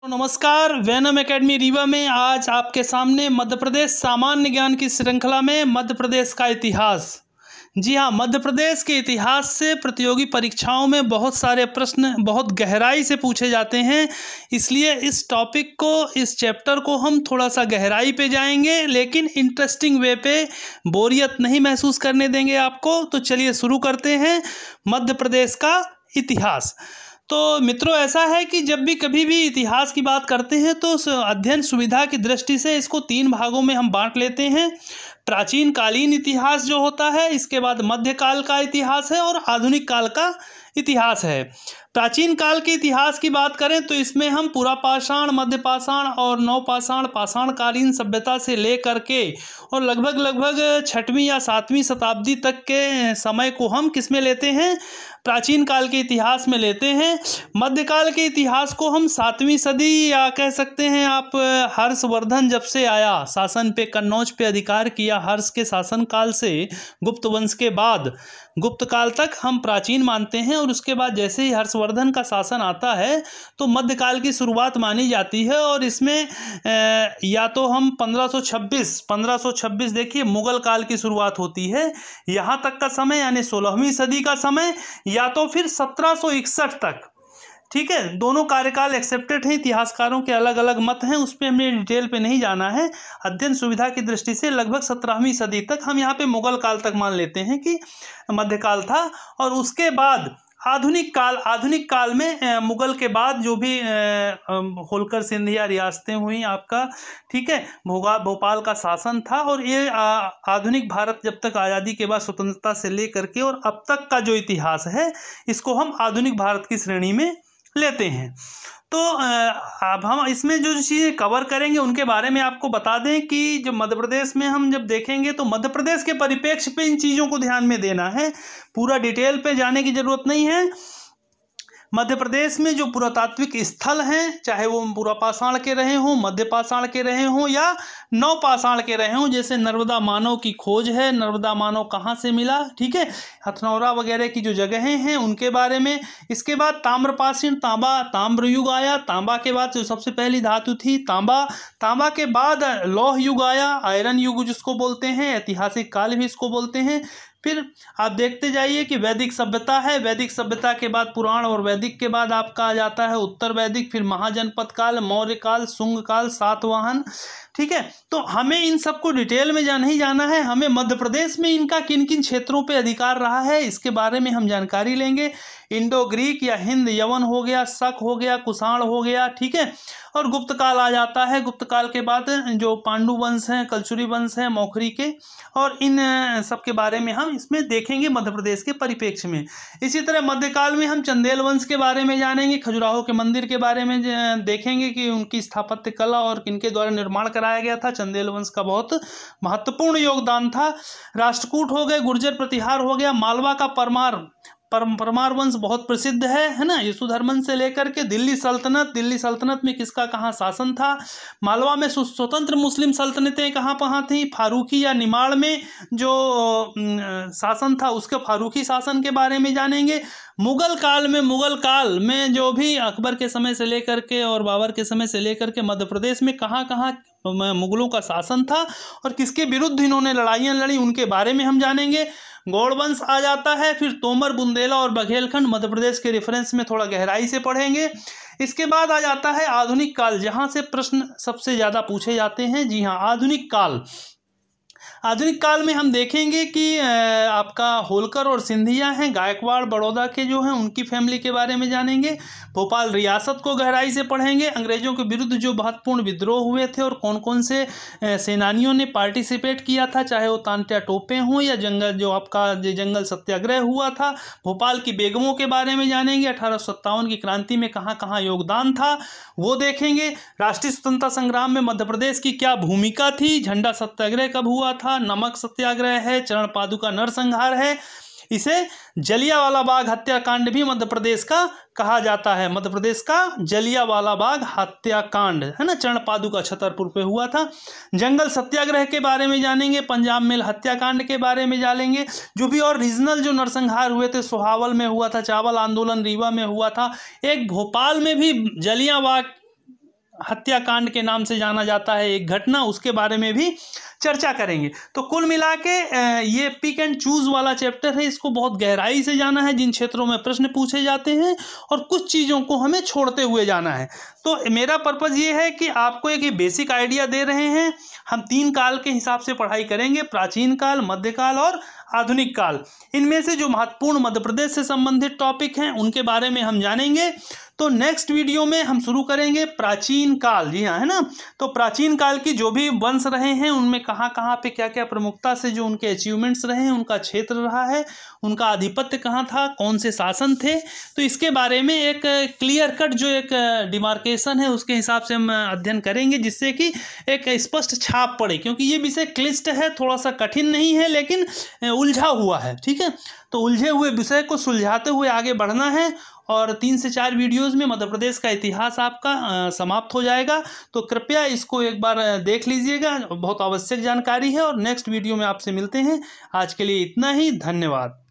नमस्कार। Venom academy Rewa में आज आपके सामने मध्य प्रदेश सामान्य ज्ञान की श्रृंखला में मध्य प्रदेश का इतिहास। जी हाँ, मध्य प्रदेश के इतिहास से प्रतियोगी परीक्षाओं में बहुत सारे प्रश्न बहुत गहराई से पूछे जाते हैं, इसलिए इस टॉपिक को, इस चैप्टर को हम थोड़ा सा गहराई पे जाएंगे, लेकिन इंटरेस्टिंग वे पे, बोरियत नहीं महसूस करने देंगे आपको। तो चलिए शुरू करते हैं मध्य प्रदेश का इतिहास। तो मित्रों, ऐसा है कि जब भी कभी भी इतिहास की बात करते हैं तो अध्ययन सुविधा की दृष्टि से इसको 3 भागों में हम बांट लेते हैं। प्राचीन कालीन इतिहास जो होता है, इसके बाद मध्यकाल का इतिहास है और आधुनिक काल का इतिहास है। प्राचीन काल के इतिहास की बात करें तो इसमें हम पुरापाषाण, मध्यपाषाण और नवपाषाण, पाषाणकालीन सभ्यता से लेकर के और लगभग 6वीं या 7वीं शताब्दी तक के समय को हम किस में लेते हैं? प्राचीन काल के इतिहास में लेते हैं। मध्यकाल के इतिहास को हम 7वीं सदी या कह सकते हैं आप हर्षवर्धन जब से आया, शासन पे, कन्नौज पे अधिकार किया, हर्ष के शासनकाल से गुप्त वंश के बाद गुप्त काल तक हम प्राचीन मानते हैं। और उसके बाद जैसे ही हर्षवर्धन का शासन आता है तो मध्यकाल की शुरुआत मानी जाती है। और इसमें या तो हम 1526 देखिए मुगल काल की शुरुआत होती है, यहाँ तक का समय यानी 16वीं सदी का समय, या तो फिर 1761 तक। ठीक है, दोनों कार्यकाल एक्सेप्टेड हैं, इतिहासकारों के अलग अलग मत हैं, उस पर हमें डिटेल पे नहीं जाना है। अध्ययन सुविधा की दृष्टि से लगभग 17वीं सदी तक हम यहाँ पे मुगल काल तक मान लेते हैं कि मध्यकाल था। और उसके बाद आधुनिक काल में मुगल के बाद जो भी होलकर सिंधिया रियासतें हुई आपका, ठीक है, भोपाल का शासन था। और ये आधुनिक भारत जब तक आज़ादी के बाद स्वतंत्रता से लेकर के और अब तक का जो इतिहास है, इसको हम आधुनिक भारत की श्रेणी में लेते हैं। तो अब हम इसमें जो चीज़ें कवर करेंगे उनके बारे में आपको बता दें कि जो मध्य प्रदेश में हम जब देखेंगे तो मध्य प्रदेश के परिप्रेक्ष्य पे इन चीज़ों को ध्यान में देना है, पूरा डिटेल पे जाने की ज़रूरत नहीं है। मध्य प्रदेश में जो पुरातात्विक स्थल हैं, चाहे वो पुरापाषाण के रहे हों, मध्यपाषाण के रहे हों या नवपाषाण के रहे हों, जैसे नर्मदा मानव की खोज है, नर्मदा मानव कहाँ से मिला, ठीक है, हथनौरा वगैरह की जो जगहें हैं उनके बारे में। इसके बाद ताम्रपाषाण, ताम्र युग आया, तांबा के बाद जो सबसे पहली धातु थी तांबा के बाद लौह युग आया, आयरन युग जिसको बोलते हैं, ऐतिहासिक काल भी इसको बोलते हैं। फिर आप देखते जाइए कि वैदिक सभ्यता है, वैदिक सभ्यता के बाद पुराण और वैदिक के बाद आपका आ जाता है उत्तर वैदिक, फिर महाजनपद काल, मौर्य काल, शुंग काल, सातवाहन। ठीक है, तो हमें इन सबको डिटेल में नहीं जाना है, हमें मध्य प्रदेश में इनका किन किन क्षेत्रों पे अधिकार रहा है इसके बारे में हम जानकारी लेंगे। इंडो ग्रीक या हिंद यवन हो गया, शक हो गया, कुषाण हो गया, ठीक है। और गुप्त काल आ जाता है, गुप्त काल के बाद जो पांडु वंश हैं, कलचुरी वंश हैं, मौखरी के, और इन सब के बारे में हम इसमें देखेंगे मध्य प्रदेश के परिप्रेक्ष्य में। इसी तरह मध्यकाल में हम चंदेल वंश के बारे में जानेंगे, खजुराहो के मंदिर के बारे में देखेंगे कि उनकी स्थापत्य कला और किनके द्वारा निर्माण कराया गया था। चंदेल वंश का बहुत महत्वपूर्ण योगदान था। राष्ट्रकूट हो गए, गुर्जर प्रतिहार हो गया, मालवा का परमार वंश बहुत प्रसिद्ध है ना, यशोधर्मन से लेकर के दिल्ली सल्तनत में किसका कहाँ शासन था, मालवा में स्वतंत्र मुस्लिम सल्तनतें कहाँ थी, फारूकी या निमाड़ में जो शासन था उसके फारूकी शासन के बारे में जानेंगे। मुगल काल में जो भी अकबर के समय से लेकर के और बाबर के समय से लेकर के मध्य प्रदेश में कहाँ मुगलों का शासन था और किसके विरुद्ध इन्होंने लड़ाइयाँ लड़ी, उनके बारे में हम जानेंगे। गौड़ वंश आ जाता है, फिर तोमर, बुंदेला और बघेलखंड मध्य प्रदेश के रेफरेंस में थोड़ा गहराई से पढ़ेंगे। इसके बाद आ जाता है आधुनिक काल, जहाँ से प्रश्न सबसे ज़्यादा पूछे जाते हैं। जी हाँ, आधुनिक काल में हम देखेंगे कि आपका होलकर और सिंधिया हैं, गायकवाड़ बड़ौदा के जो हैं उनकी फैमिली के बारे में जानेंगे। भोपाल रियासत को गहराई से पढ़ेंगे, अंग्रेजों के विरुद्ध जो महत्वपूर्ण विद्रोह हुए थे और कौन कौन से सेनानियों ने पार्टिसिपेट किया था, चाहे वो तांत्या टोपे हों या जंगल सत्याग्रह हुआ था। भोपाल की बेगमों के बारे में जानेंगे, 1857 की क्रांति में कहाँ कहाँ योगदान था वो देखेंगे। राष्ट्रीय स्वतंत्रता संग्राम में मध्य प्रदेश की क्या भूमिका थी, झंडा सत्याग्रह कब हुआ था, नमक सत्याग्रह है, चरण पादुका नरसंहार है, इसे जलियांवाला बाग हत्याकांड भी मध्य प्रदेश का कहा जाता है। मध्य प्रदेश का जलियांवाला बाग हत्याकांड है ना, चरण पादुका छतरपुर पे हुआ था। जंगल सत्याग्रह के बारे में जानेंगे, पंजाब मेल हत्याकांड के बारे में जानेंगे, जो भी और रीजनल जो नरसंहार हुए थे, सोहावल में हुआ था, चावल आंदोलन रीवा में हुआ था, एक भोपाल में भी हत्याकांड के नाम से जाना जाता है एक घटना, उसके बारे में भी चर्चा करेंगे। तो कुल मिला के ये पिक एंड चूज वाला चैप्टर है, इसको बहुत गहराई से जाना है, जिन क्षेत्रों में प्रश्न पूछे जाते हैं और कुछ चीज़ों को हमें छोड़ते हुए जाना है। तो मेरा पर्पज़ ये है कि आपको एक बेसिक आइडिया दे रहे हैं। हम 3 काल के हिसाब से पढ़ाई करेंगे, प्राचीन काल, मध्यकाल और आधुनिक काल। इनमें से जो महत्वपूर्ण मध्य प्रदेश से संबंधित टॉपिक हैं उनके बारे में हम जानेंगे। तो नेक्स्ट वीडियो में हम शुरू करेंगे प्राचीन काल। जी हाँ, है ना। तो प्राचीन काल की जो भी वंश रहे हैं उनमें कहाँ कहाँ पे क्या क्या प्रमुखता से जो उनके अचीवमेंट्स रहे हैं, उनका क्षेत्र रहा है, उनका आधिपत्य कहाँ था, कौन से शासन थे, तो इसके बारे में एक क्लियर कट जो एक डिमार्केशन है उसके हिसाब से हम अध्ययन करेंगे, जिससे कि एक स्पष्ट छाप पड़े। क्योंकि ये विषय क्लिष्ट है, थोड़ा सा कठिन नहीं है, लेकिन उलझा हुआ है। ठीक है, तो उलझे हुए विषय को सुलझाते हुए आगे बढ़ना है और 3 से 4 वीडियोज़ में मध्य प्रदेश का इतिहास आपका समाप्त हो जाएगा। तो कृपया इसको एक बार देख लीजिएगा, बहुत आवश्यक जानकारी है। और नेक्स्ट वीडियो में आपसे मिलते हैं। आज के लिए इतना ही, धन्यवाद।